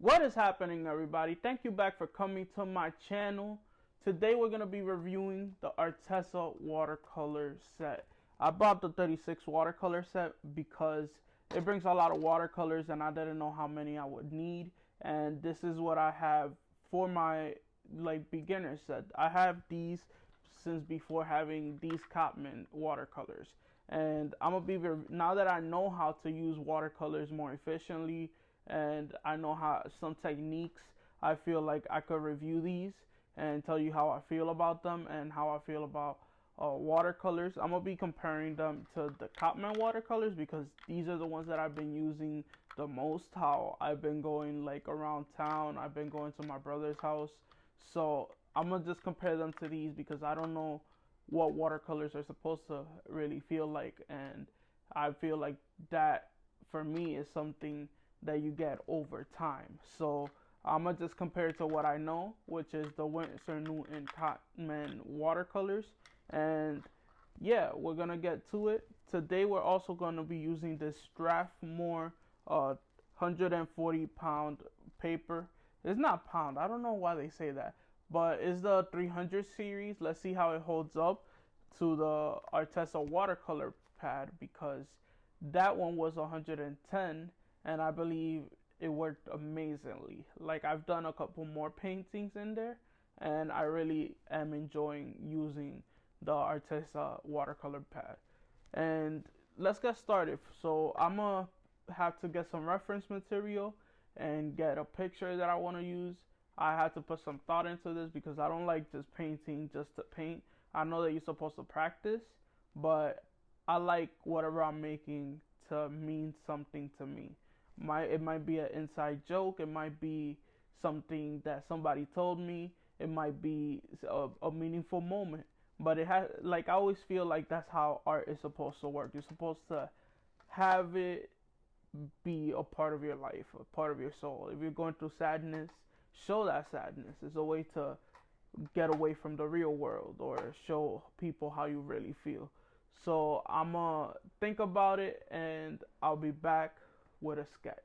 What is happening, everybody? Thank you back for coming to my channel. Today we're going to be reviewing the Arteza watercolor set. I brought the 36 watercolor set because it brings a lot of watercolors and I didn't know how many I would need, and this is what I have for my beginner set. I have these since before having these Cotman watercolors, and I'm gonna be now that I know how to use watercolors more efficiently and I know how some techniques, I feel like I could review these and tell you how I feel about them and how I feel about watercolors. I'm gonna be comparing them to the Cotman watercolors because these are the ones that I've been using the most. How I've been going around town, I've been going to my brother's house, so I'm gonna just compare them to these because I don't know what watercolors are supposed to really feel like, and I feel like that for me is something that you get over time. So I'm gonna just compare it to what I know, which is the Winsor Newton Cotman watercolors. And yeah, we're gonna get to it. Today we're also gonna be using this Strathmore 140-pound paper. It's not pound, I don't know why they say that, but it's the 300 series. Let's see how it holds up to the Arteza watercolor pad, because that one was 110 and I believe it worked amazingly. I've done a couple more paintings in there and I really am enjoying using the Arteza watercolor pad. And let's get started. So I'm gonna have to get some reference material and get a picture that I want to use. I had to put some thought into this because I don't like just painting just to paint. I know that you're supposed to practice, but I like whatever I'm making to mean something to me. It might be an inside joke, it might be something that somebody told me, it might be a meaningful moment, but it has, I always feel like that's how art is supposed to work. You're supposed to have it be a part of your life, a part of your soul. If you're going through sadness, show that sadness. It's a way to get away from the real world or show people how you really feel. So I'm gonna think about it and I'll be back with a sketch.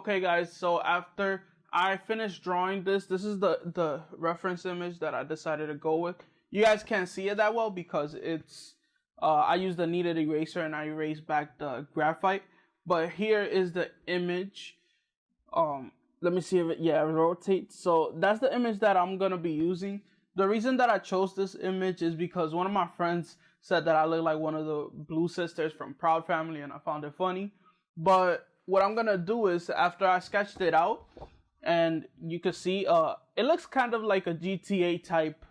Okay, guys, so after I finished drawing this is the reference image that I decided to go with. You guys can't see it that well because it's I used a kneaded eraser and I erased back the graphite. But here is the image. Let me see if it rotates. So that's the image that I'm gonna be using. The reason that I chose this image is because one of my friends said that I look like one of the Blue sisters from Proud Family, and I found it funny. But what I'm gonna do is, after I sketched it out, and you can see it looks kind of like a GTA type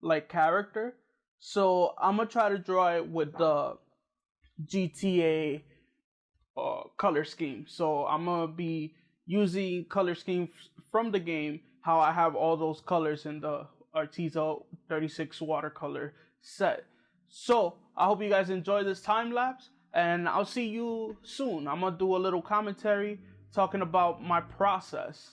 like character. So I'm gonna try to draw it with the GTA color scheme. So I'm gonna be using color scheme from the game, how I have all those colors in the Arteza 36 watercolor set. So I hope you guys enjoy this time lapse, and I'll see you soon. I'm gonna do a little commentary talking about my process.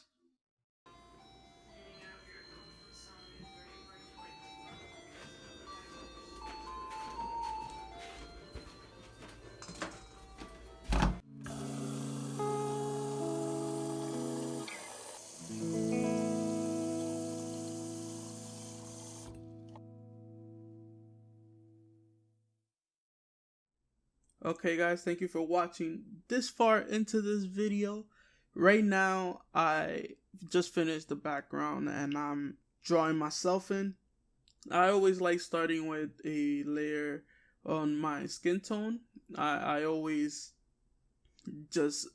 Okay guys, thank you for watching this far into this video. Right now, I just finished the background and I'm drawing myself in. I always like starting with a layer on my skin tone. I always just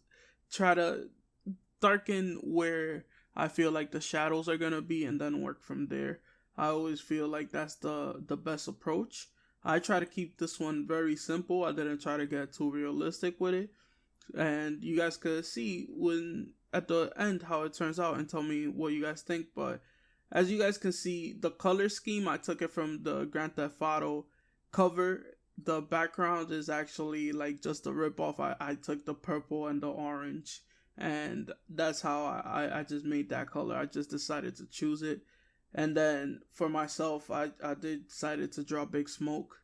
try to darken where I feel like the shadows are gonna be and then work from there. I always feel like that's the best approach. I try to keep this one very simple. I didn't try to get too realistic with it. And you guys could see when at the end how it turns out and tell me what you guys think. But as you guys can see, the color scheme, I took it from the Grand Theft Auto cover. The background is actually like just a ripoff. I took the purple and the orange, and that's how I just made that color. I just decided to choose it. And then for myself, I decided to draw Big Smoke.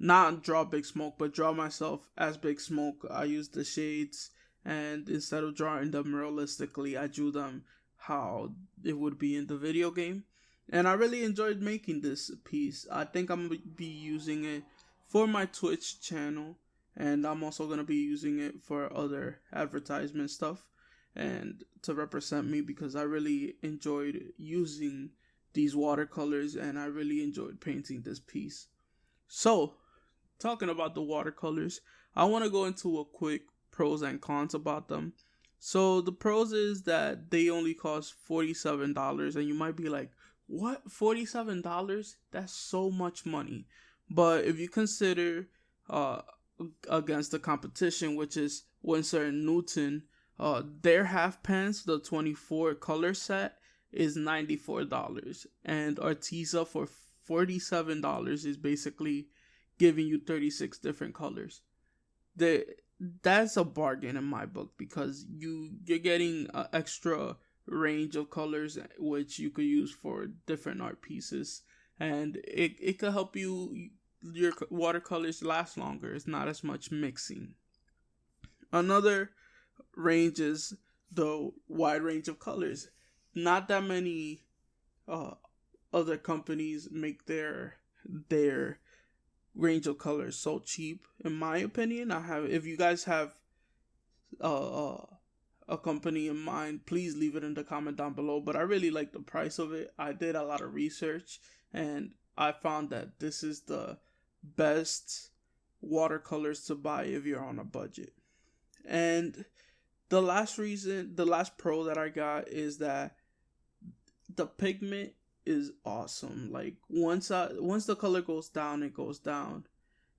Not draw Big Smoke, but draw myself as Big Smoke. I used the shades, and instead of drawing them realistically, I drew them how it would be in the video game. And I really enjoyed making this piece. I think I'm going to be using it for my Twitch channel, and I'm also going to be using it for other advertisement stuff and to represent me, because I really enjoyed using these watercolors and I really enjoyed painting this piece. So, talking about the watercolors, I want to go into a quick pros and cons about them. So the pros is that they only cost $47, and you might be like, what, $47? That's so much money. But if you consider against the competition, which is Winsor and Newton, their half pans, the 24 color set, is $94, and Arteza for $47 is basically giving you 36 different colors. That's a bargain in my book, because you're getting an extra range of colors which you could use for different art pieces, and it could help your watercolors last longer. It's not as much mixing. Another range is the wide range of colors. Not that many other companies make their range of colors so cheap, in my opinion. If you guys have a company in mind, please leave it in the comment down below. But I really like the price of it. I did a lot of research and I found that this is the best watercolors to buy if you're on a budget. And the last pro that I got is that the pigment is awesome. Like once the color goes down, it goes down,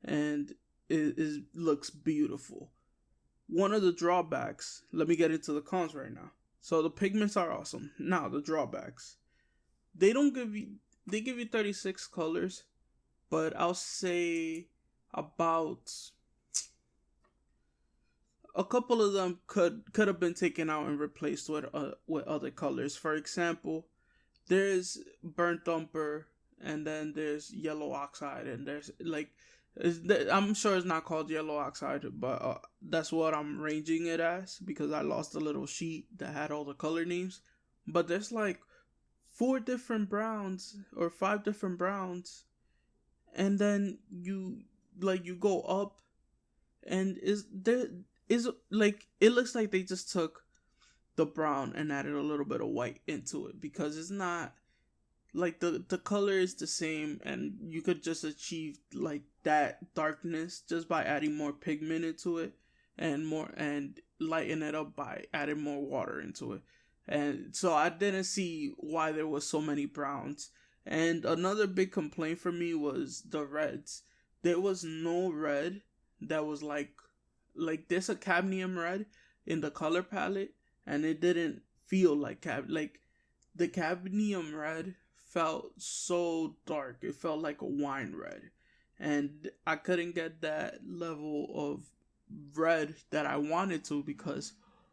and it looks beautiful. One of the drawbacks, let me get into the cons right now. So the pigments are awesome. Now the drawbacks, they give you 36 colors, but I'll say about a couple of them could have been taken out and replaced with other colors. For example, there's burnt umber, and then there's yellow oxide, and there's like I'm sure it's not called yellow oxide, but that's what I'm ranging it as because I lost a little sheet that had all the color names. But there's like 4 different browns or 5 different browns, and then you go up, and is like it looks like they just took the brown and added a little bit of white into it, because it's not like the color is the same, and you could just achieve like that darkness just by adding more pigment into it, and lighten it up by adding more water into it. And so I didn't see why there was so many browns. And another big complaint for me was the reds. There was no red that was like there's a cadmium red in the color palette, and it didn't feel like like the cadmium red felt so dark. It felt like a wine red. And I couldn't get that level of red that I wanted to, because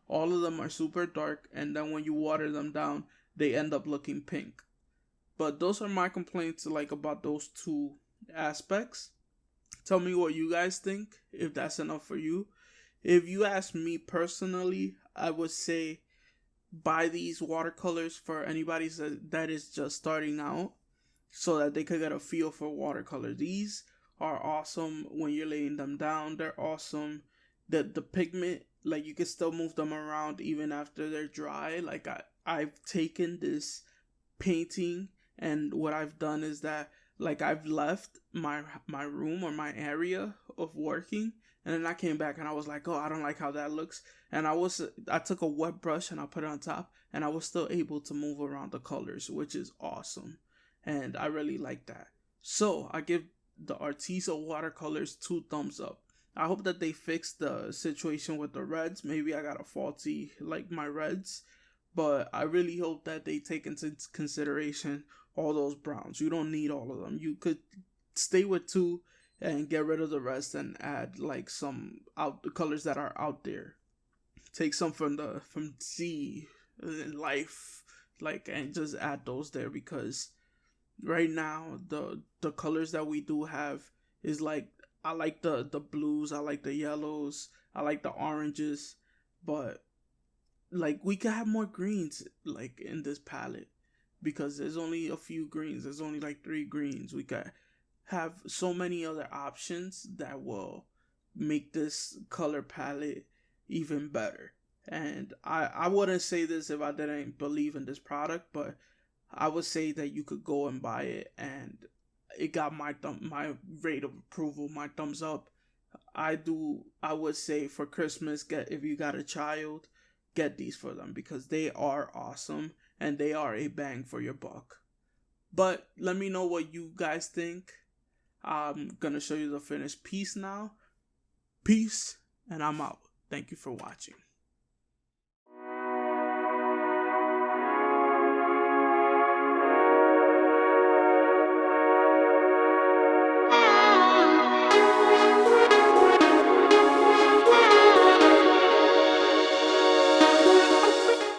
all of them are super dark, and then when you water them down, they end up looking pink. But those are my complaints like about those two aspects. Tell me what you guys think, if that's enough for you. If you ask me personally, I would say buy these watercolors for anybody that is just starting out, so that they could get a feel for watercolor. These are awesome when you're laying them down. They're awesome. The pigment, like, you can still move them around even after they're dry. Like I've taken this painting, and what I've done is that, like, I've left my room or my area of working, and then I came back and I was like, oh, I don't like how that looks. And I took a wet brush and I put it on top, and I was still able to move around the colors, which is awesome. And I really like that. So I give the Arteza watercolors 2 thumbs up. I hope that they fix the situation with the reds. Maybe I got a faulty, like, my reds. But I really hope that they take into consideration all those browns. You don't need all of them. You could stay with 2 and get rid of the rest, and add like some the colors that are out there. Take some from Z Life, like, and just add those there, because right now the colors that we do have is like, I like the blues, I like the yellows, I like the oranges, but like we could have more greens like in this palette, because there's only a few greens. There's only like 3 greens. We could have so many other options that will make this color palette even better. And I wouldn't say this if I didn't believe in this product, but I would say that you could go and buy it, and it got my rate of approval, my thumbs up. I would say for Christmas, if you got a child, get these for them, because they are awesome and they are a bang for your buck. But let me know what you guys think. I'm gonna show you the finished piece now. Peace, and I'm out. Thank you for watching.